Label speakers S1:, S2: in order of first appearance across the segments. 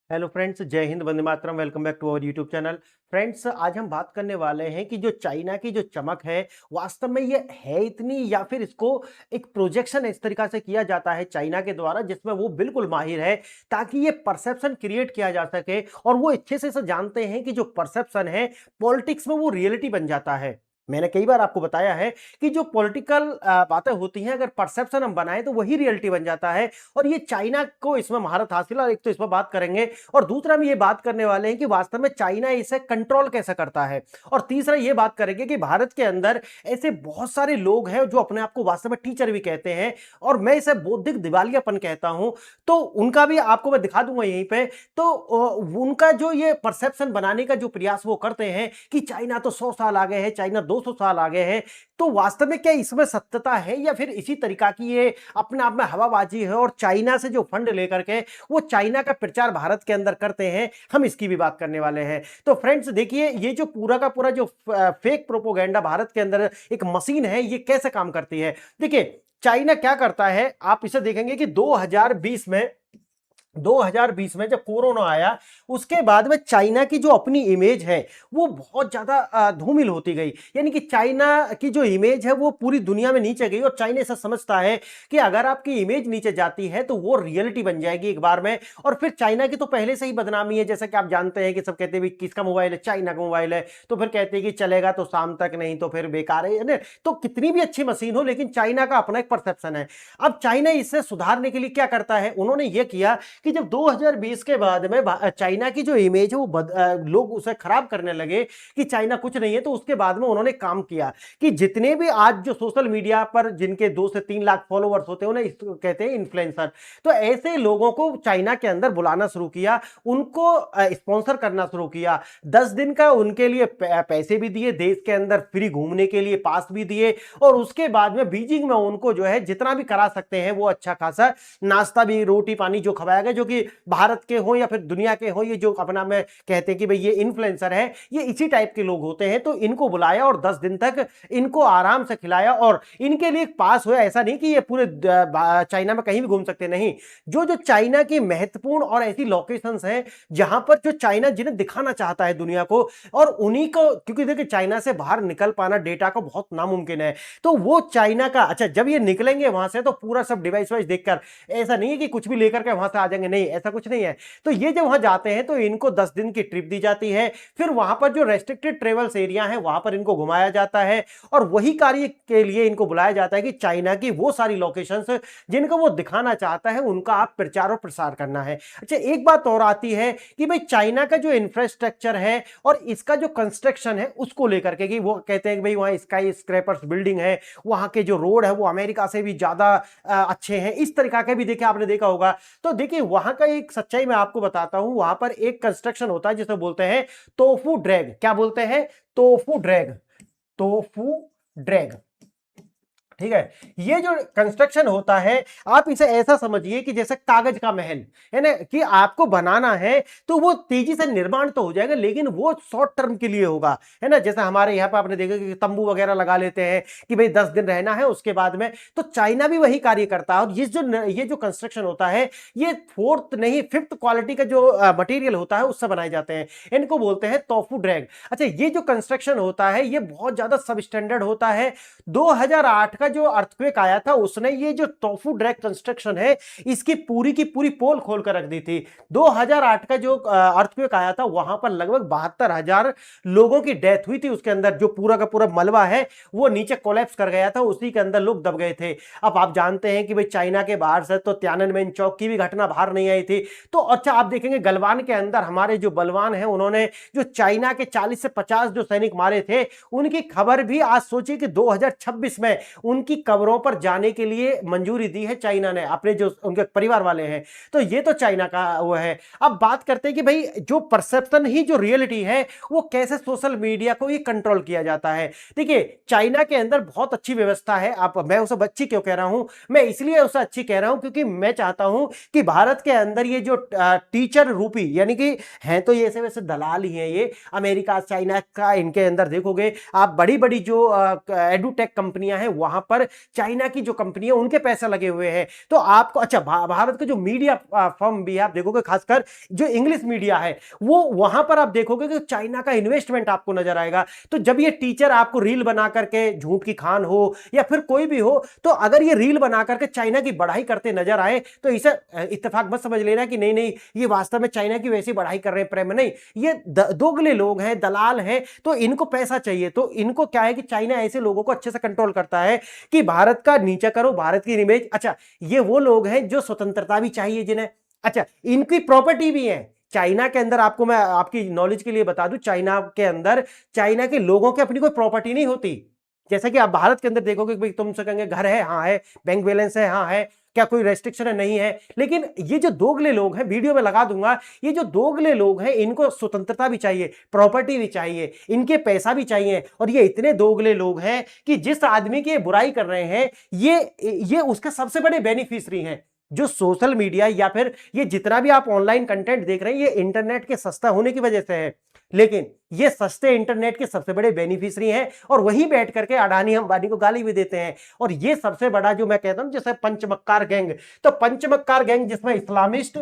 S1: Hello friends, जय हिंद, वंदे मातरम। Welcome back to our YouTube channel. Friends, आज हम बात करने वाले हैं कि जो चाइना की जो चमक है, वास्तव में ये है इतनी या फिर इसको एक प्रोजेक्शन इस तरीका से किया जाता है चाइना के द्वारा जिसमें वो बिल्कुल माहिर है, ताकि ये परसेप्शन क्रिएट किया जा सके और वो अच्छे से जानते हैं कि जो परसेप्शन है पॉलिटिक्स में वो रियलिटी बन जाता है। मैंने कई बार आपको बताया है कि जो पॉलिटिकल बातें होती हैं, अगर परसेप्शन हम बनाएं तो वही रियलिटी बन जाता है। और ये चाइना को इसमें महारत हासिल है, और एक तो इस पर बात करेंगे और दूसरा हम ये बात करने वाले हैं कि वास्तव में चाइना इसे कंट्रोल कैसे करता है, और तीसरा ये बात करेंगे कि भारत के अंदर ऐसे बहुत सारे लोग हैं जो अपने आप को वास्तव में टीचर भी कहते हैं, और मैं इसे बौद्धिक दिवालियापन कहता हूं। तो उनका भी आपको मैं दिखा दूंगा यहीं पे। तो उनका जो ये परसेप्शन बनाने का जो प्रयास वो करते हैं कि चाइना तो 100 साल आगे है, चाइना 200 साल आगे है, तो वास्तव में क्या इसमें सत्यता है या फिर इसी तरीका की ये अपने आप में हवाबाजी है, और चाइना से जो फंड लेकर के वो चाइना का प्रचार भारत के अंदर करते हैं, हम इसकी भी बात करने वाले हैं। तो फ्रेंड्स देखिए, ये जो पूरा का पूरा जो फेक प्रोपोगेंडा भारत के अंदर एक मशीन है, ये कैसे काम करती है। देखिए, चाइना क्या करता है, आप इसे देखेंगे कि 2020 में जब कोरोना आया, उसके बाद में चाइना की जो अपनी इमेज है वो बहुत ज्यादा धूमिल होती गई। यानी कि चाइना की जो इमेज है वो पूरी दुनिया में नीचे गई, और चाइना ऐसा समझता है कि अगर आपकी इमेज नीचे जाती है तो वो रियलिटी बन जाएगी एक बार में। और फिर चाइना की तो पहले से ही बदनामी है, जैसा कि आप जानते हैं कि सब कहते हैं किसका मोबाइल है, चाइना का मोबाइल है, तो फिर कहते हैं कि चलेगा तो शाम तक, नहीं तो फिर बेकार है ना। तो कितनी भी अच्छी मशीन हो, लेकिन चाइना का अपना एक परसेप्शन है। अब चाइना इससे सुधारने के लिए क्या करता है, उन्होंने ये किया कि जब 2020 के बाद में चाइना की जो इमेज है वो लोग उसे खराब करने लगे कि चाइना कुछ नहीं है, तो उसके बाद में उन्होंने काम किया कि जितने भी आज जो सोशल मीडिया पर जिनके 2 से 3 लाख फॉलोअर्स होते हैं उन्हें कहते हैं इन्फ्लुएंसर। तो ऐसे लोगों को चाइना के अंदर बुलाना शुरू किया, उनको स्पॉन्सर करना शुरू किया। 10 दिन का उनके लिए पैसे भी दिए, देश के अंदर फ्री घूमने के लिए पास भी दिए, और उसके बाद में बीजिंग में उनको जो है जितना भी करा सकते हैं वो अच्छा खासा नाश्ता भी, रोटी पानी जो खवाया गया, जो कि भारत के हो या फिर दुनिया के हो, ये जो अपना में कहते हैं कि भाई ये इन्फ्लुएंसर है, ये इसी टाइप के लोग होते हैं। तो इनको बुलाया और 10 दिन तक इनको आराम से खिलाया, और इनके लिए पास हुआ। ऐसा नहीं कि ये पूरे चाइना में कहीं भी घूम सकते, नहीं। जो जो चाइना की महत्वपूर्ण और ऐसी लोकेशंस हैं जहां पर जो चाइना जिन्हें दिखाना चाहता है दुनिया को, और उन्हीं को, क्योंकि देखिए चाइना से बाहर निकल पाना डेटा को बहुत नामुमकिन है, तो वो चाइना का, अच्छा जब ये निकलेंगे वहां से तो पूरा सब डिवाइस वाइस देखकर, ऐसा नहीं है कि कुछ भी लेकर के वहां से आ जाएंगे, नहीं, ऐसा कुछ नहीं है। तो ये जब वहां जाते हैं तो इनको 10 दिन की ट्रिप दी जाती है, फिर वहां पर जो रेस्ट्रिक्टेड ट्रेवल्स एरिया है वहां पर इनको घुमाया जाता है, और वही कार्य के लिए इनको बुलाया जाता है कि चाइना की वो सारी लोकेशंस जिनको वो दिखाना चाहता है उनका आप प्रचार और प्रसार करना है। अच्छा, एक बात और आती है कि भाई चाइना का जो इंफ्रास्ट्रक्चर है और इसका जो कंस्ट्रक्शन है उसको लेकर के, कि वो कहते हैं कि भाई वहां स्काई स्क्रैपर्स बिल्डिंग है, वहां के जो रोड है वो अमेरिका से भी ज्यादा अच्छे हैं, इस तरीका के भी देखिए आपने देखा होगा। तो देखिए वहां का एक सच्चाई मैं आपको बताता हूं, वहां पर एक कंस्ट्रक्शन होता है जिसे बोलते हैं तोफू ड्रैग। क्या बोलते हैं? Tofu drag. तोफू ड्रैग, ठीक है। ये जो कंस्ट्रक्शन होता है, आप इसे ऐसा समझिए कि जैसे कागज का महल है ना, कि आपको बनाना है तो वो तेजी से निर्माण तो हो जाएगा, लेकिन वो शॉर्ट टर्म के लिए होगा, है ना। जैसे हमारे यहाँ पे आपने देखा कि तंबू वगैरह लगा लेते हैं कि भाई 10 दिन रहना है, उसके बाद में, तो चाइना भी वही कार्य करता है। और ये जो कंस्ट्रक्शन होता है, ये 4th नहीं 5th क्वालिटी का जो मटेरियल होता है उससे बनाए जाते हैं, इनको बोलते हैं तोफू ड्रैग। अच्छा, ये जो कंस्ट्रक्शन होता है ये बहुत ज्यादा सब स्टैंडर्ड होता है। 2008 का जो अर्थक्वेक आया था उसने ये जो टोफू ड्रैग कंस्ट्रक्शन है इसकी की पूरी पोल खोल कर रख दी थी। 2008 का जो अर्थक्वेक आया था वहां पर लगभग 72,000 लोगों की डेथ हुई थी, उसके अंदर जो पूरा का पूरा मलबा है वो नीचे कोलैप्स कर गया था, उसी के अंदर लोग दब गए थे। अब आप जानते हैं कि भाई चाइना के बाहर से तो तियाननमेन चौक की भी घटना बाहर नहीं आई थी। तो अच्छा, आप देखेंगे गलवान के अंदर हमारे जो बलवान है उन्होंने जो चाइना के 40 से 50 जो सैनिक मारे थे, उनकी खबर भी आज सोचिए कि 2026 में उनकी कब्रों पर जाने के लिए मंजूरी दी है चाइना ने, अपने जो उनके परिवार वाले हैं। तो ये तो चाइना का वो है। अब बात करते हैं कि भाई जो परसेप्शन ही जो रियलिटी है वो कैसे सोशल मीडिया को ही कंट्रोल किया जाता है। देखिए, चाइना के अंदर बहुत अच्छी व्यवस्था है। आप, मैं उसे अच्छी क्यों कह रहा हूं, मैं इसलिए उसे अच्छी कह रहा हूं क्योंकि मैं चाहता हूं कि भारत के अंदर ये जो टीचर रूपी, यानी कि हैं तो ये ऐसे वैसे दलाल ही हैं, ये अमेरिका चाइना का, इनके अंदर देखोगे आप बड़ी बड़ी जो एडुटेक कंपनियां हैं वहां पर चाइना की जो कंपनी है उनके पैसे लगे हुए हैं। तो आपको अच्छा भारत के जो मीडिया फर्म भी है आप देखोगे, खासकर जो इंग्लिश मीडिया है वो वहां पर आप देखोगे कि चाइना का इन्वेस्टमेंट आपको नजर आएगा। तो जब ये टीचर आपको रील बना करके झूठ की खान हो या फिर कोई भी हो, तो अगर ये रील बना करके चाइना की बढ़ाई करते नजर आए तो इसे इत्तेफाक मत समझ लेना कि नहीं नहीं ये वास्तव में चाइना की वैसी बढ़ाई कर रहे हैं, प्रेम नहीं, ये दोगले लोग हैं, दलाल हैं, तो इनको पैसा चाहिए। तो इनको क्या है कि चाइना ऐसे लोगों को अच्छे से कंट्रोल करता है कि भारत का नीचा करो, भारत की इमेज। अच्छा, ये वो लोग हैं जो स्वतंत्रता भी चाहिए जिन्हें, अच्छा इनकी प्रॉपर्टी भी है चाइना के अंदर। आपको मैं आपकी नॉलेज के लिए बता दूं, चाइना के अंदर चाइना के लोगों की अपनी कोई प्रॉपर्टी नहीं होती। जैसा कि आप भारत के अंदर देखोगे कि भाई तुमसे कहेंगे घर है, हाँ है, बैंक बैलेंस है, हाँ है, क्या कोई रेस्ट्रिक्शन है, नहीं है। लेकिन ये जो दोगले लोग हैं, वीडियो में लगा दूंगा, ये जो दोगले लोग हैं इनको स्वतंत्रता भी चाहिए, प्रॉपर्टी भी चाहिए, इनके पैसा भी चाहिए। और ये इतने दोगले लोग हैं कि जिस आदमी की बुराई कर रहे हैं ये उसके सबसे बड़े बेनिफिशियरी हैं। जो सोशल मीडिया या फिर ये जितना भी आप ऑनलाइन कंटेंट देख रहे हैं ये इंटरनेट के सस्ता होने की वजह से है, लेकिन ये सस्ते इंटरनेट के सबसे बड़े बेनिफिशियरी हैं और वहीं बैठ करके अडानी अंबानी को गाली भी देते हैं। और ये सबसे बड़ा जो मैं कहता हूं जैसे पंचमक्कार गैंग, तो पंचमक्कार गैंग जिसमें इस्लामिस्ट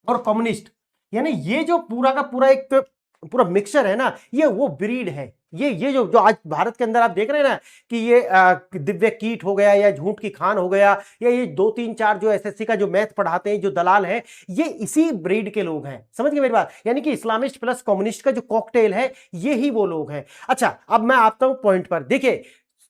S1: और कम्युनिस्ट, यानी ये जो पूरा का पूरा एक पूरा मिक्सचर है ना, ये वो ब्रीड है। ये जो आज भारत के अंदर आप देख रहे हैं ना कि ये दिव्य कीट हो गया या झूठ की खान हो गया या ये 2 3 4 जो एसएससी का जो मैथ पढ़ाते हैं जो दलाल हैं, ये इसी ब्रीड के लोग हैं। समझ गए मेरी बात? यानी कि इस्लामिस्ट प्लस कम्युनिस्ट का जो कॉकटेल है ये ही वो लोग हैं। अच्छा, अब मैं आता हूं पॉइंट पर। देखिए,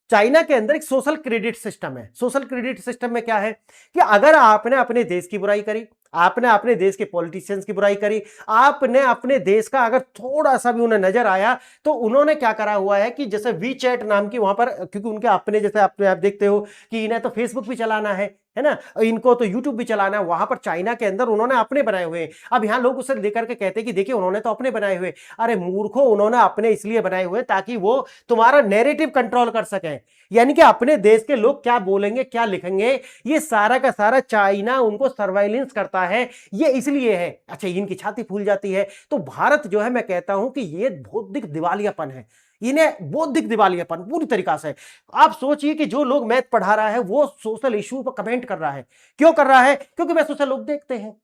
S1: चाइना के अंदर एक सोशल क्रेडिट सिस्टम है। सोशल क्रेडिट सिस्टम में क्या है कि अगर आपने अपने देश की बुराई करी, आपने अपने देश के पॉलिटिशियंस की बुराई करी, आपने अपने देश का अगर थोड़ा सा भी उन्हें नजर आया, तो उन्होंने क्या करा हुआ है कि जैसे वी चैट नाम की वहां पर, क्योंकि उनके अपने जैसे आप देखते हो कि इन्हें तो फेसबुक भी चलाना है ना, इनको तो यूट्यूब भी चलाना है, वहां पर चाइना के अंदर उन्होंने अपने बनाए हुए हैं। अब यहां लोग उसे लेकर के कहते हैं कि देखिए उन्होंने तो अपने बनाए हुए। अरे मूर्खों, उन्होंने अपने इसलिए बनाए हुए ताकि वो तुम्हारा नैरेटिव कंट्रोल कर सकें, यानी कि अपने देश के लोग क्या बोलेंगे क्या लिखेंगे ये सारा का सारा चाइना उनको सर्वाइलेंस करता है, ये इसलिए है। अच्छा, इनकी छाती फूल जाती है। तो भारत जो है, मैं कहता हूं कि ये बौद्धिक दिवालियापन है, इन्हें बौद्धिक दिवालियापन पूरी तरीका से। आप सोचिए कि जो लोग मैथ पढ़ा रहा है वो सोशल इशू पर कमेंट कर रहा है, क्यों कर रहा है? क्योंकि वैसे उसे लोग देखते हैं।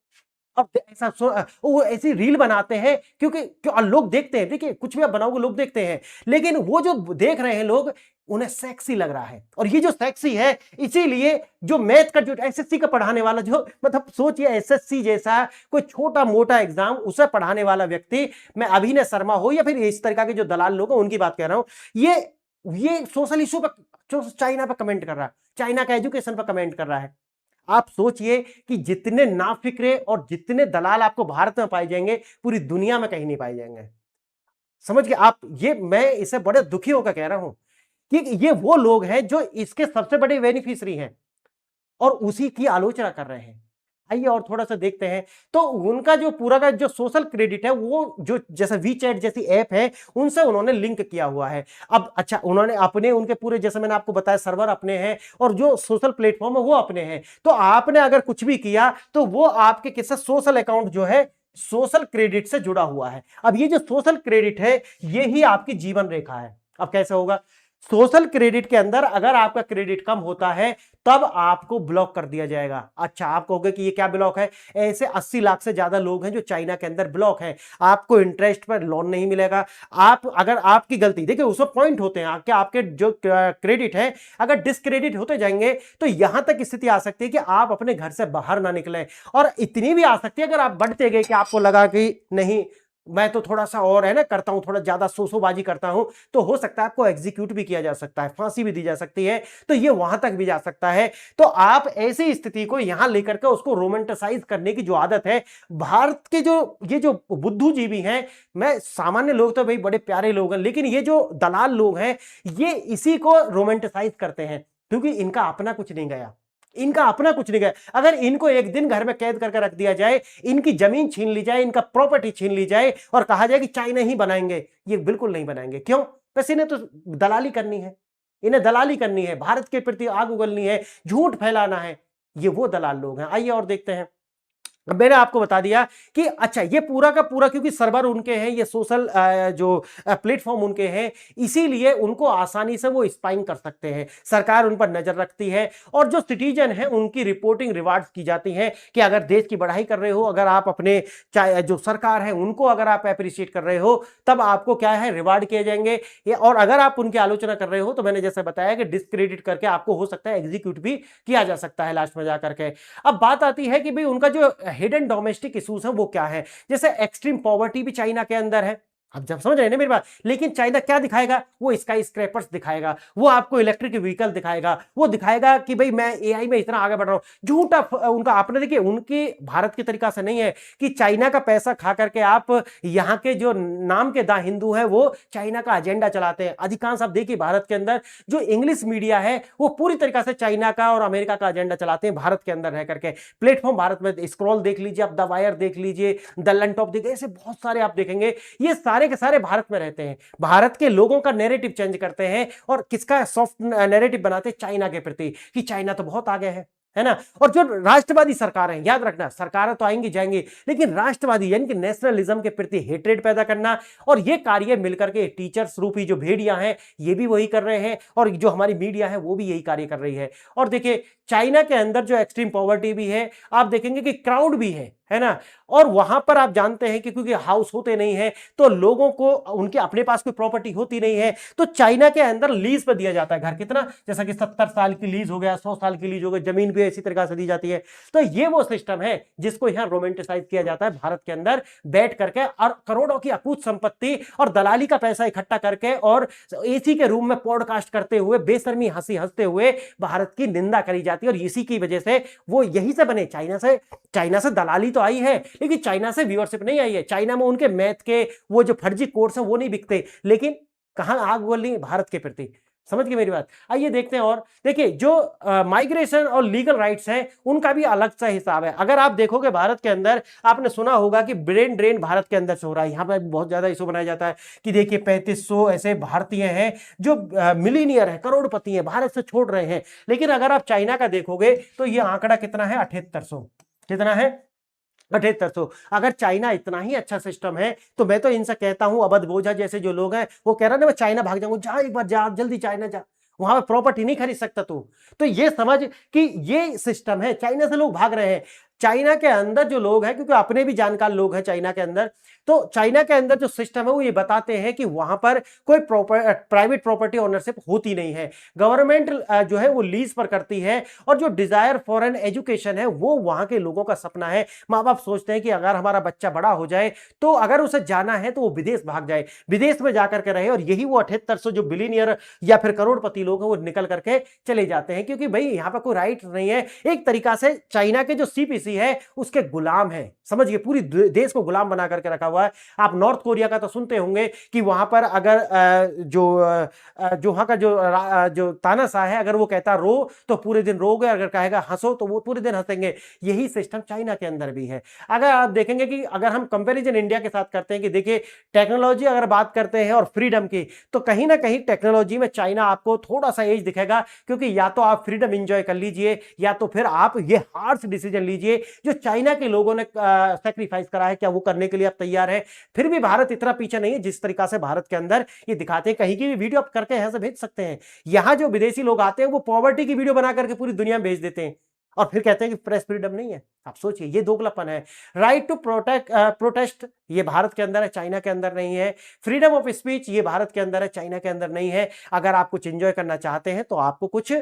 S1: अब ऐसा वो ऐसी रील बनाते हैं क्योंकि क्यों लोग देखते हैं। देखिए, कुछ भी आप बनाओगे लोग देखते हैं, लेकिन वो जो देख रहे हैं लोग उन्हें सेक्सी लग रहा है। और ये जो सेक्सी है, इसीलिए जो मैथ का जो एसएससी का पढ़ाने वाला, जो मतलब सोचिए एसएससी जैसा कोई छोटा मोटा एग्जाम उसे पढ़ाने वाला व्यक्ति, मैं अभिनय शर्मा हो या फिर इस तरह के जो दलाल लोग हैं उनकी बात कर रहा हूं, ये सोशल इशू पर चाइना पर कमेंट कर रहा है, चाइना का एजुकेशन पर कमेंट कर रहा है। आप सोचिए कि जितने नाफिक्रे और जितने दलाल आपको भारत में पाए जाएंगे पूरी दुनिया में कहीं नहीं पाए जाएंगे। समझ गए आप? ये मैं इसे बड़े दुखी होकर कह रहा हूं कि ये वो लोग हैं जो इसके सबसे बड़े बेनिफिशियरी हैं और उसी की आलोचना कर रहे हैं। आइए और थोड़ा सा देखते हैं। तो उनका जो पूरा का जो सोशल क्रेडिट है वो जो जैसे वी चैट जैसी ऐप है उनसे उन्होंने लिंक किया हुआ है। अब अच्छा, उन्होंने अपने उनके पूरे जैसे मैंने आपको बताया सर्वर अपने हैं और जो सोशल प्लेटफॉर्म है वो अपने हैं। तो आपने अगर कुछ भी किया तो वो आपके किसी सोशल अकाउंट जो है सोशल क्रेडिट से जुड़ा हुआ है। अब ये जो सोशल क्रेडिट है ये ही आपकी जीवन रेखा है। अब कैसे होगा? सोशल क्रेडिट के अंदर अगर आपका क्रेडिट कम होता है तब आपको ब्लॉक कर दिया जाएगा। अच्छा, आप कहोगे कि ये क्या ब्लॉक है? ऐसे 80 लाख से ज्यादा लोग हैं जो चाइना के अंदर ब्लॉक हैं। आपको इंटरेस्ट पर लोन नहीं मिलेगा। आप अगर आपकी गलती, देखिए उसमें पॉइंट होते हैं कि आपके जो क्रेडिट है अगर डिसक्रेडिट होते जाएंगे तो यहां तक स्थिति आ सकती है कि आप अपने घर से बाहर ना निकलें। और इतनी भी आ सकती है अगर आप बढ़ते गए कि आपको लगा कि नहीं मैं तो थोड़ा सा और है ना करता हूं, थोड़ा ज्यादा सोसोबाजी करता हूं, तो हो सकता है आपको एग्जीक्यूट भी किया जा सकता है, फांसी भी दी जा सकती है। तो ये वहां तक भी जा सकता है। तो आप ऐसी स्थिति को यहां लेकर के उसको रोमांटिसाइज करने की जो आदत है, भारत के जो ये जो बुद्धिजीवी हैं, मैं सामान्य लोग तो भाई बड़े प्यारे लोग हैं, लेकिन ये जो दलाल लोग हैं ये इसी को रोमांटिसाइज करते हैं क्योंकि इनका अपना कुछ नहीं गया, इनका अपना कुछ नहीं गया। अगर इनको एक दिन घर में कैद करके रख दिया जाए, इनकी जमीन छीन ली जाए, इनका प्रॉपर्टी छीन ली जाए और कहा जाए कि चाइना ही बनाएंगे, ये बिल्कुल नहीं बनाएंगे। क्यों? बस इन्हें तो दलाली करनी है, इन्हें दलाली करनी है, भारत के प्रति आग उगलनी है, झूठ फैलाना है। ये वो दलाल लोग हैं। आइए और देखते हैं। अब मैंने आपको बता दिया कि अच्छा ये पूरा का पूरा क्योंकि सर्वर उनके हैं, ये सोशल जो प्लेटफॉर्म उनके हैं, इसीलिए उनको आसानी से वो स्पाइंग कर सकते हैं, सरकार उन पर नजर रखती है और जो सिटीजन है उनकी रिपोर्टिंग रिवार्ड्स की जाती है कि अगर देश की बढ़ाई कर रहे हो, अगर आप अपने जो सरकार है उनको अगर आप अप्रिशिएट कर रहे हो तब आपको क्या है रिवार्ड किए जाएंगे, और अगर आप उनकी आलोचना कर रहे हो तो मैंने जैसे बताया कि डिस्क्रेडिट करके आपको हो सकता है एग्जीक्यूट भी किया जा सकता है लास्ट में जाकर के। अब बात आती है कि भाई उनका जो हिडन डोमेस्टिक इश्यूज है वो क्या है, जैसे एक्सट्रीम पॉवर्टी भी चाइना के अंदर है। अब जब समझ रहे हैं ना मेरी बात, लेकिन चाइना क्या दिखाएगा, वो स्काई स्क्रैपर्स दिखाएगा, वो आपको इलेक्ट्रिक व्हीकल दिखाएगा, वो दिखाएगा कि भाई मैं एआई में इतना आगे बढ़ रहा हूं। झूठा उनका, आपने देखिए उनके भारत के तरीका से नहीं है कि चाइना का पैसा खा करके आप यहाँ के जो नाम के दा हिंदू है वो चाइना का एजेंडा चलाते हैं। अधिकांश आप देखिए भारत के अंदर जो इंग्लिश मीडिया है वो पूरी तरीका से चाइना का और अमेरिका का एजेंडा चलाते हैं भारत के अंदर रह करके। प्लेटफॉर्म भारत में स्क्रॉल देख लीजिए, आप द वायर देख लीजिए, द लंटॉप देखिए, ऐसे बहुत सारे आप देखेंगे, ये सारे के सारे भारत में रहते हैं, भारत के लोगों का नैरेटिव चेंज करते हैं और किसका सॉफ्ट नैरेटिव बनाते हैं, चाइना के प्रति, कि चाइना तो बहुत आगे है ना। और जो राष्ट्रवादी सरकार है, याद रखना सरकारें तो आएंगी जाएंगी, लेकिन राष्ट्रवादी यानी कि नेशनलिज्म के प्रति हेट्रेड पैदा करना, और ये कार्य मिलकर के टीचर्स रूपी जो भेड़िया हैं ये भी वही कर रहे हैं, और जो हमारी मीडिया है वो भी यही कार्य कर रही है। और देखिए चाइना के अंदर जो एक्सट्रीम पॉवर्टी भी है, आप देखेंगे कि क्राउड भी है ना, और वहां पर आप जानते हैं कि क्योंकि हाउस होते नहीं है तो लोगों को उनके अपने पास कोई प्रॉपर्टी होती नहीं है, तो चाइना के अंदर लीज पर दिया जाता है घर, कितना, जैसा कि 70 साल की लीज हो गया, 100 साल की लीज हो गई, जमीन भी इसी तरह से दी जाती है। तो ये वो सिस्टम है जिसको यहां रोमांटिसाइज किया जाता है भारत के अंदर बैठ करके, और करोड़ों की अकूत संपत्ति और दलाली का पैसा इकट्ठा करके और एसी के रूम में पॉडकास्ट करते हुए बेशर्मी हंसी हंसते हुए भारत की निंदा करी जाती है। और इसी की वजह से वो यहीं से बने, चाइना से दलाली तो आई है लेकिन चाइना से व्यूअरशिप नहीं आई है। चाइना में उनके मैथ के वो जो फर्जी कोर्स है वो नहीं बिकते, लेकिन कहां आग बोलनी भारत के प्रति, समझ गए मेरी बात। आइए देखते हैं, और देखिए जो माइग्रेशन और लीगल राइट्स हैं उनका भी अलग सा हिसाब है। अगर आप देखोगे भारत के अंदर, आपने सुना होगा कि ब्रेन ड्रेन भारत के अंदर से हो रहा है, यहां पर बहुत ज्यादा इशू बनाया जाता है कि देखिए 3500 ऐसे भारतीय हैं जो मिलीनियर है, करोड़पति हैं, भारत से छोड़ रहे हैं। लेकिन अगर आप चाइना का देखोगे तो ये आंकड़ा कितना है, 7800, कितना है, 7800। अगर चाइना इतना ही अच्छा सिस्टम है तो मैं तो इनसे कहता हूं, अवध बोझा जैसे जो लोग हैं वो कह रहे हैं ना मैं चाइना भाग जाऊंगा, जा एक बार, जा जल्दी चाइना जा, वहां पे प्रॉपर्टी नहीं खरीद सकता तू। तो ये समझ कि ये सिस्टम है, चाइना से लोग भाग रहे हैं। चाइना के अंदर जो लोग हैं, क्योंकि अपने भी जानकार लोग हैं चाइना के अंदर, तो चाइना के अंदर जो सिस्टम है वो ये बताते हैं कि वहां पर कोई प्राइवेट प्रॉपर्टी ओनरशिप होती नहीं है, गवर्नमेंट जो है वो लीज पर करती है, और जो डिजायर फॉर एन एजुकेशन है वो वहां के लोगों का सपना है। माँ बाप सोचते हैं कि अगर हमारा बच्चा बड़ा हो जाए तो अगर उसे जाना है तो वो विदेश भाग जाए, विदेश में जाकर के रहे, और यही वो 7800 जो बिलीनियर या फिर करोड़पति लोग हैं वो निकल करके चले जाते हैं, क्योंकि भाई यहाँ पर कोई राइट नहीं है। एक तरीका से चाइना के जो सीपीसी है उसके गुलाम है, समझिए पूरी देश को गुलाम बना करके रखा हुआ है। आप नॉर्थ कोरिया का तो सुनते होंगे कि वहां पर अगर जो वहां का जो तानाशाह है, अगर वो कहता रो तो पूरे दिन रोगे, अगर कहेगा हंसो तो वो पूरे दिन हंसेंगे। यही सिस्टम चाइना के अंदर भी है। अगर आप देखेंगे कि अगर हम कंपैरिजन इंडिया के साथ करते हैं कि देखिए टेक्नोलॉजी अगर बात करते हैं और फ्रीडम की, तो कहीं ना कहीं टेक्नोलॉजी में चाइना आपको थोड़ा सा एज दिखेगा, क्योंकि या तो आप फ्रीडम एंजॉय कर लीजिए या तो फिर आप ये हार्श डिसीजन लीजिए जो चाइना के लोगों ने सैक्रिफाइस करा है, क्या वो करने के लिए आप तैयार है। फिर भी भारत इतना पीछे नहीं है जिस तरीका से भारत के अंदर ये दिखाते हैं। कहीं की भी वीडियो आप करके यहां से भेज सकते हैं, यहां जो विदेशी लोग आते हैं वो पॉवर्टी की वीडियो बना करके पूरी दुनिया में भेज देते हैं और फिर कहते हैं कि प्रेस फ्रीडम नहीं है। आप सोचिए, ये दोगलापन है। राइट टू प्रोटेस्ट ये भारत के अंदर है, चाइना के अंदर नहीं है। फ्रीडम ऑफ स्पीच ये भारत के अंदर है, चाइना के अंदर नहीं है। अगर आप कुछ एंजॉय करना चाहते हैं तो आपको कुछ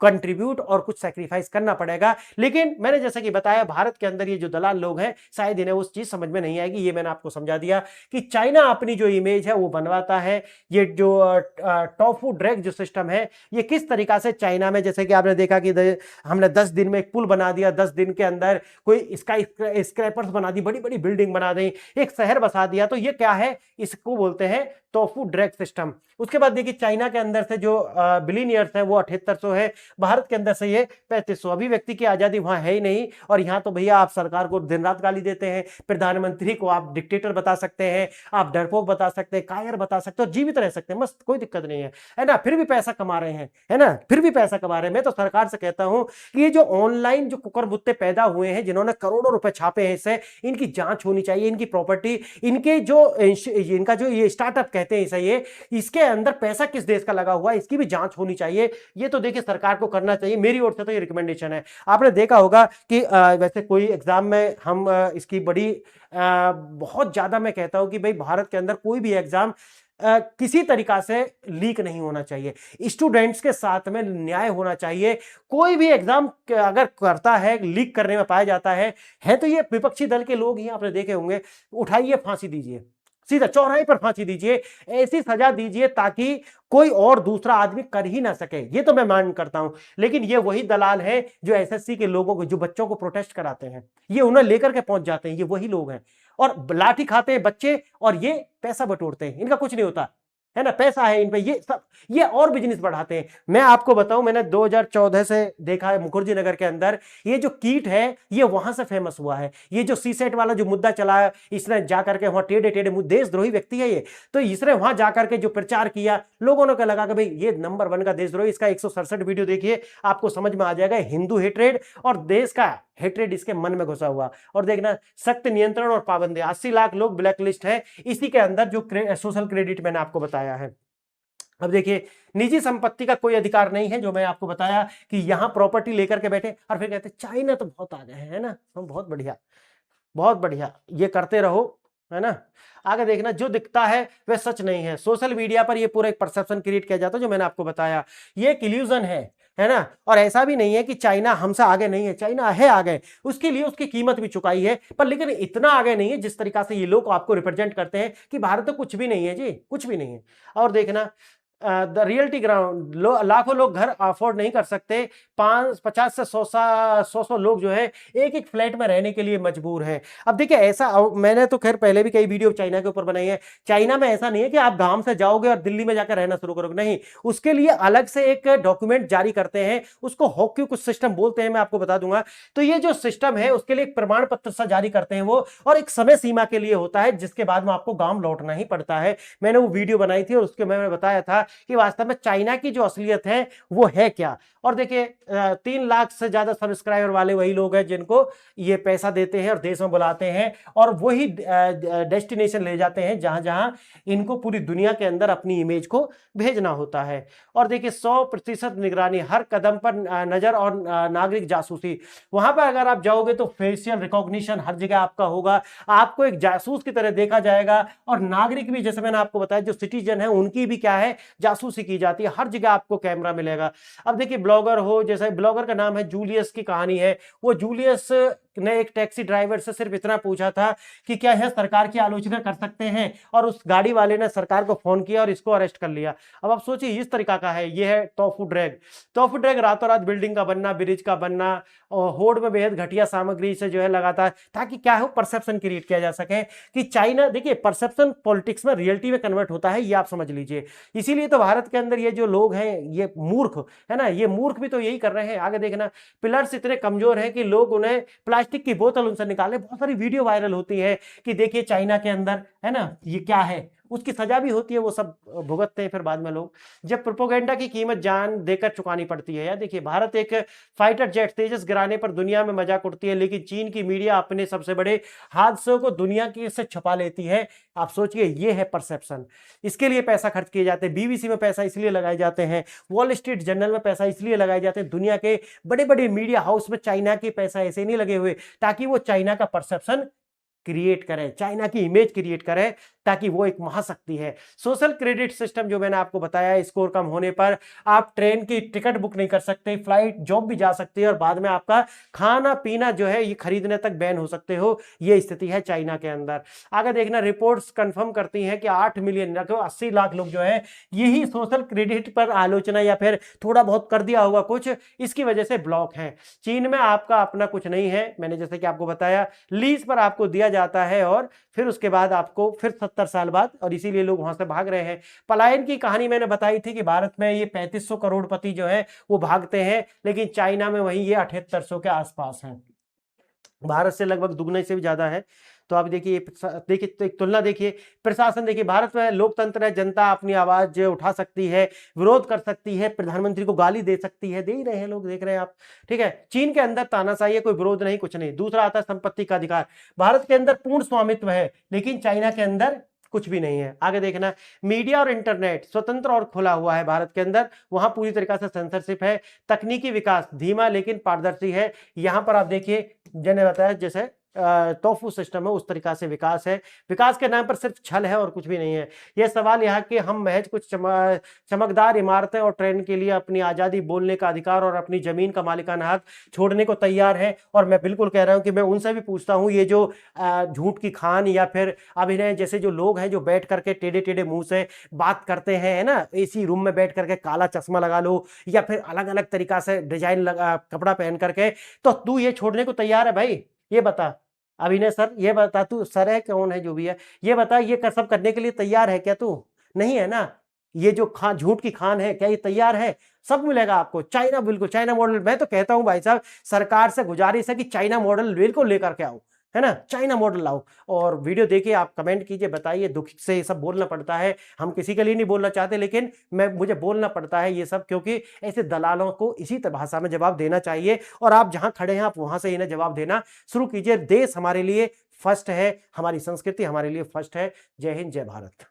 S1: कंट्रीब्यूट और कुछ सैक्रिफाइस करना पड़ेगा। लेकिन मैंने जैसे कि बताया भारत के अंदर ये जो दलाल लोग हैं शायद इन्हें उस चीज समझ में नहीं आएगी। ये मैंने आपको समझा दिया कि चाइना अपनी जो इमेज है वो बनवाता है। ये जो टोफू ड्रैग जो सिस्टम है ये किस तरीका से चाइना में, जैसे कि आपने देखा कि हमने 10 दिन में एक पुल बना दिया, 10 दिन के अंदर कोई स्काई स्क्रैपर्स बना दी, बड़ी बड़ी बिल्डिंग बना दी, एक शहर बसा दिया। तो ये क्या है, इसको बोलते हैं टोफू ड्रैग सिस्टम। उसके बाद देखिए चाइना के अंदर से जो बिलीनियर्स हैं वो 7800 है। भारत के अंदर से ये 3500। अभिव्यक्ति की आजादी वहां है ही नहीं, और यहाँ तो भैया आप सरकार को दिन रात गाली देते हैं, प्रधानमंत्री को आप डिक्टेटर बता सकते हैं, आप डरपोक बता सकते हैं, कायर बता सकते हो, जीवित रह सकते हैं, मस्त, कोई दिक्कत नहीं है ना, फिर भी पैसा कमा रहे हैं, है ना, फिर भी पैसा कमा रहे हैं। मैं तो सरकार से कहता हूं कि ये जो ऑनलाइन जो कुकरमुत्ते पैदा हुए हैं, जिन्होंने करोड़ों रुपए छापे हैं इससे, इनकी जांच होनी चाहिए, इनकी प्रॉपर्टी, इनके जो इनका जो ये स्टार्टअप कहते हैं इसे, ये इसके अंदर पैसा किस देश का लगा हुआ है, इसकी भी जांच होनी चाहिए। ये तो देखिए सरकार को करना चाहिए, मेरी ओर से तो ये रिकमेंडेशन है। आपने देखा होगा कि वैसे कोई एग्जाम में हम इसकी बड़ी बहुत ज्यादा मैं कहता हूं कि भाई भारत के अंदर कोई भी एग्जाम किसी तरीका से लीक नहीं होना चाहिए, स्टूडेंट्स के साथ में न्याय होना चाहिए। कोई भी एग्जाम अगर करता है, लीक करने में पाया जाता है तो ये विपक्षी दल के लोग ही, आपने देखे होंगे, उठाइए फांसी दीजिए, सीधा चौराहे पर फांसी दीजिए, ऐसी सजा दीजिए ताकि कोई और दूसरा आदमी कर ही ना सके। ये तो मैं मान करता हूं, लेकिन ये वही दलाल है जो एसएससी के लोगों को, जो बच्चों को प्रोटेस्ट कराते हैं, ये उन्हें लेकर के पहुंच जाते हैं, ये वही लोग हैं, और लाठी खाते हैं बच्चे और ये पैसा बटोरते हैं, इनका कुछ नहीं होता है ना, पैसा है इन पे, ये सब ये और बिजनेस बढ़ाते हैं। मैं आपको बताऊं, मैंने 2014 से देखा है मुखर्जी नगर के अंदर, ये जो कीट है ये वहां से फेमस हुआ है। ये जो सीसेट वाला जो मुद्दा चला है, इसने जाकर के वहां टेढ़े टेढ़े देशद्रोही व्यक्ति है ये, तो इसने वहां जाकर के जो प्रचार किया, लोगों ने लगा कि भाई ये नंबर 1 का देशद्रोही। इसका 167 वीडियो देखिए, आपको समझ में आ जाएगा, हिंदू हेट्रेड और देश का हेट्रेड इसके मन में घुसा हुआ। और देखना, सख्त नियंत्रण और पाबंदी, 80 लाख लोग ब्लैक लिस्ट है इसी के अंदर, जो सोशल क्रेडिट मैंने आपको बताया है। अब देखिए, निजी संपत्ति का कोई अधिकार नहीं है, जो मैं आपको बताया कि यहां प्रॉपर्टी लेकर के बैठे और फिर कहते चाइना तो बहुत आगे है ना, हम बहुत बढ़िया, बहुत बढ़िया, ये करते रहो, है ना। आगे देखना, जो दिखता है वह सच नहीं है। सोशल मीडिया पर ये पूरा एक परसेप्शन क्रिएट किया जाता है, जो मैंने आपको बताया, ये एक इल्यूजन है ना। और ऐसा भी नहीं है कि चाइना हमसे आगे नहीं है, चाइना है आगे, उसके लिए उसकी कीमत भी चुकाई है, पर लेकिन इतना आगे नहीं है जिस तरीका से ये लोग आपको रिप्रेजेंट करते हैं कि भारत तो कुछ भी नहीं है जी, कुछ भी नहीं है। और देखना, द रियलिटी ग्राउंड, लाखों लोग घर अफोर्ड नहीं कर सकते, 50 से 100 लोग जो है एक एक फ्लैट में रहने के लिए मजबूर हैं। अब देखिए, ऐसा मैंने तो खैर पहले भी कई वीडियो चाइना के ऊपर बनाई है। चाइना में ऐसा नहीं है कि आप गांव से जाओगे और दिल्ली में जाकर रहना शुरू करोगे, नहीं, उसके लिए अलग से एक डॉक्यूमेंट जारी करते हैं, उसको हॉक्यू कुछ सिस्टम बोलते हैं, मैं आपको बता दूंगा। तो ये जो सिस्टम है उसके लिए एक प्रमाण पत्र सा जारी करते हैं वो, और एक समय सीमा के लिए होता है, जिसके बाद में आपको गांव लौटना ही पड़ता है। मैंने वो वीडियो बनाई थी और उसके मैंने बताया था कि वास्तव में चाइना की जो असलियत है वो है क्या। और देखिए, 3 लाख से ज्यादा सब्सक्राइबर वाले वही लोग हैं जिनको ये पैसा देते हैं और देश में बुलाते हैं, और वही डेस्टिनेशन ले जाते हैं जहां जहां इनको पूरी दुनिया के अंदर अपनी इमेज को भेजना होता है। और देखिए, 100% निगरानी, हर कदम पर नजर और नागरिक जासूसी। वहां पर अगर आप जाओगे तो फेशियल रिकॉग्निशन हर जगह आपका होगा, आपको एक जासूस की तरह देखा जाएगा, और नागरिक भी, जैसे मैंने आपको बताया, जो सिटीजन है उनकी भी क्या है, जासूसी की जाती है, हर जगह आपको कैमरा मिलेगा। अब देखिए, ब्लॉगर हो, जैसे ब्लॉगर का नाम है जूलियस, की कहानी है, वो जूलियस ने एक टैक्सी ड्राइवर से सिर्फ इतना पूछा था कि क्या यह सरकार की आलोचना कर सकते हैं, और उस गाड़ी वाले ने सरकार को फोन किया और इसको अरेस्ट कर लिया। अब आप सोचिए, इस तरीका का है, यह है टोफू ड्रैग। टोफू ड्रैग रातों रात बिल्डिंग का बनना, ब्रिज का बनना, और होड़ में बेहद घटिया सामग्री से जो है लगातार, ताकि क्या हो, परसेप्शन क्रिएट किया जा सके कि चाइना, देखिए परसेप्शन पॉलिटिक्स में रियलिटी में कन्वर्ट होता है, ये आप समझ लीजिए। इसीलिए तो भारत के अंदर ये जो लोग हैं, ये मूर्ख है ना, ये मूर्ख भी तो यही कर रहे हैं। आगे देखना, पिलर्स इतने कमजोर हैं कि लोग उन्हें प्लास्टिक की बोतल उनसे निकाले, बहुत सारी वीडियो वायरल होती है कि देखिए चाइना के अंदर, है ना, ये क्या है, उसकी सजा भी होती है, वो सब भुगतते हैं फिर बाद में लोग, जब प्रोपोगेंडा की कीमत जान देकर चुकानी पड़ती है। यार देखिए, भारत एक फाइटर जेट तेजस गिराने पर दुनिया में मजाक उड़ती है, लेकिन चीन की मीडिया अपने सबसे बड़े हादसों को दुनिया के से छुपा लेती है। आप सोचिए, ये है परसेप्शन, इसके लिए पैसा खर्च किए जाते हैं, बीबीसी में पैसा इसलिए लगाए जाते हैं, वॉल स्ट्रीट जर्नल में पैसा इसलिए लगाए जाते हैं, दुनिया के बड़े बड़े मीडिया हाउस में चाइना के पैसा ऐसे नहीं लगे हुए ताकि वो चाइना का परसेप्शन क्रिएट करें, चाइना की इमेज क्रिएट करें, ताकि वो एक महाशक्ति है। सोशल क्रेडिट सिस्टम, जो मैंने आपको बताया, स्कोर कम होने पर आप ट्रेन की टिकट बुक नहीं कर सकते, फ्लाइट, जॉब भी जा सकते हैं, और बाद में आपका खाना पीना जो है ये खरीदने तक बैन हो सकते हो। ये स्थिति है चाइना के अंदर। आगे देखना, रिपोर्ट्स कंफर्म करती हैं कि 8 मिलियन 80 लाख लोग जो है यही सोशल क्रेडिट पर आलोचना या फिर थोड़ा बहुत कर दिया होगा कुछ, इसकी वजह से ब्लॉक है। चीन में आपका अपना कुछ नहीं है, मैंने जैसे कि आपको बताया, लीज पर आपको दिया दिया जाता है और फिर उसके बाद आपको फिर 70 साल बाद, और इसीलिए लोग वहां से भाग रहे हैं। पलायन की कहानी मैंने बताई थी कि भारत में ये 3500 करोड़पति जो है वो भागते हैं, लेकिन चाइना में वही ये 7800 के आसपास हैं, भारत से लगभग दुगने से भी ज्यादा है। तो आप देखिए, देखिए तो एक तुलना देखिए, प्रशासन देखिए, भारत में लोकतंत्र है, जनता अपनी आवाज उठा सकती है, विरोध कर सकती है, प्रधानमंत्री को गाली दे सकती है, दे ही रहे हैं लोग, देख रहे हैं आप, ठीक है। चीन के अंदर तानाशाही है, कोई विरोध नहीं, कुछ नहीं। दूसरा आता है संपत्ति का अधिकार, भारत के अंदर पूर्ण स्वामित्व है, लेकिन चाइना के अंदर कुछ भी नहीं है। आगे देखना, मीडिया और इंटरनेट स्वतंत्र और खुला हुआ है भारत के अंदर, वहां पूरी तरीके से सेंसरशिप है। तकनीकी विकास धीमा लेकिन पारदर्शी है, यहां पर आप देखिए, मैंने बताया जैसे तोफू सिस्टम है, उस तरीका से विकास है। विकास के नाम पर सिर्फ छल है और कुछ भी नहीं है। यह सवाल यहाँ के हम महज कुछ चमकदार इमारतें और ट्रेन के लिए अपनी आजादी, बोलने का अधिकार और अपनी जमीन का मालिकाना हक छोड़ने को तैयार है। और मैं बिल्कुल कह रहा हूं कि मैं उनसे भी पूछता हूं, ये जो झूठ की खान या फिर अभिनय जैसे जो लोग हैं जो बैठ करके टेढ़े टेढ़े मुंह से बात करते हैं, है ना, एसी रूम में बैठ करके काला चश्मा लगा लो या फिर अलग अलग तरीका से डिजाइन कपड़ा पहन करके, तो तू ये छोड़ने को तैयार है भाई? ये बता अभिनय सर, ये बता, तू सर है कौन है जो भी है, ये बता, ये सब करने के लिए तैयार है क्या तू? नहीं है ना। ये जो झूठ की खान है, क्या ये तैयार है? सब मिलेगा आपको। चाइना, बिल्कुल चाइना मॉडल, मैं तो कहता हूं भाई साहब, सरकार से गुजारिश है कि चाइना मॉडल बिल्कुल लेकर के आओ, है ना, चाइना मॉडल लाओ। और वीडियो देखिए, आप कमेंट कीजिए, बताइए, दुख से ये सब बोलना पड़ता है, हम किसी के लिए नहीं बोलना चाहते, लेकिन मुझे बोलना पड़ता है ये सब, क्योंकि ऐसे दलालों को इसी भाषा में जवाब देना चाहिए। और आप जहां खड़े हैं, आप वहां से इन्हें जवाब देना शुरू कीजिए। देश हमारे लिए फर्स्ट है, हमारी संस्कृति हमारे लिए फर्स्ट है। जय हिंद, जय भारत।